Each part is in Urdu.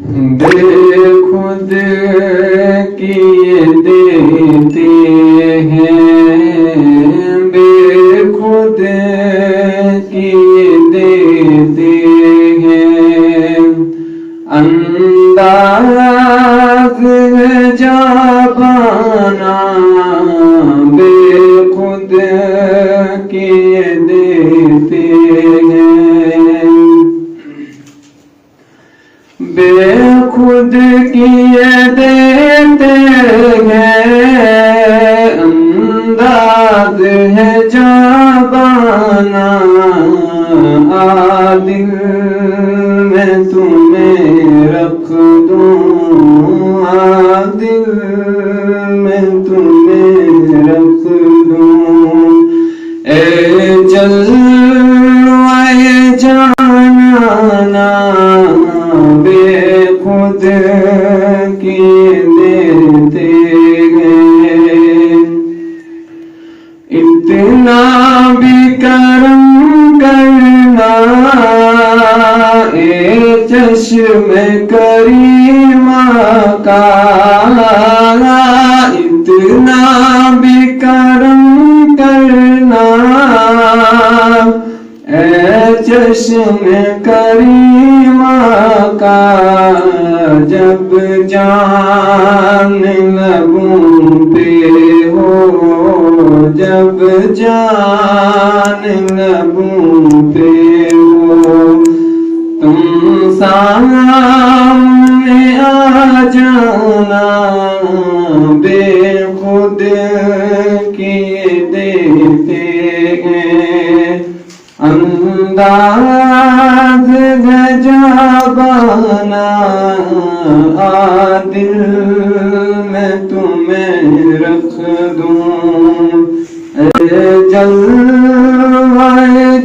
بے خود کیے دیتے ہیں، بے خود کیے دیتے ہیں، انداز ہے جابانا بے خود کیے دیتے ہیں، بے خود کیے دیتے ہیں، انداز ہے جابانا عادل میں تمہیں رکھ دوں، عادل میں تمہیں رکھ دوں، اے جلوہ جانانا بے خود کیے دیتے ہیں، اتنا بھی کرم کرنا اے چشم کریمہ کا، اتنا بھی کرم کرنا اے چشم کریمہ کا، جب جان لبوں پہ ہو، جب جان لبوں پہ ہو، تم سامنے آ جانا بے خود کیے دیتے ہیں، انداز ہے جابانا عادل میں تمہیں رکھ دوں، اے جلوہ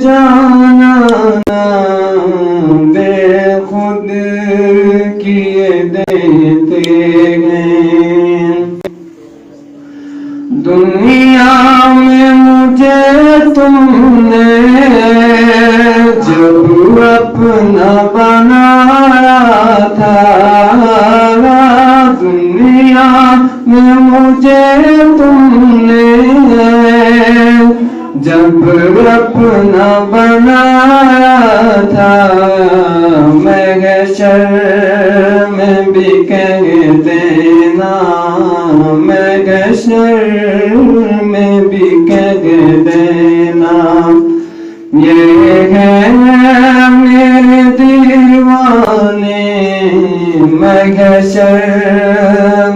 جانانا بے خود کیے دیتے ہیں، دنیا میں مجھے تم نے جب اپنا بنایا تھا، دنیا میں مجھے تم نے جب اپنا بنایا تھا، محشر میں بھی کہہ دینا، محشر میں بھی کہہ دینا، یہ ہے میرے دیوانے، محشر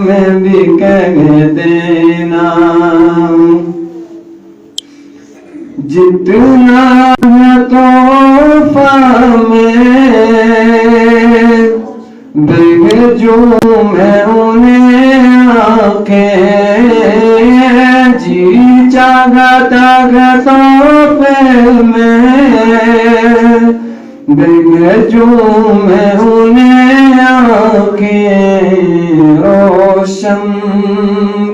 میں بھی کہہ دینا، جتنا ہے تحفہ میں بھیجوں میں انہیں آنکھیں، جی چاہتا ہے تحفے میں بھیجوں میں انہیں آنکھیں، روشن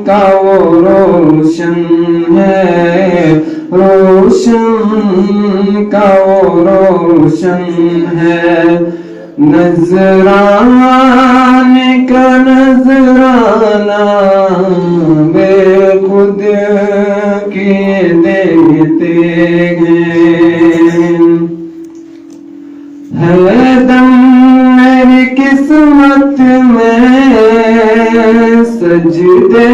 کا وہ روشن ہے، روشن کا وہ روشن ہے، نظرانے کا نظرانہ بے خود کیے دیتے ہیں، ہے دم میری قسمت میں سجدے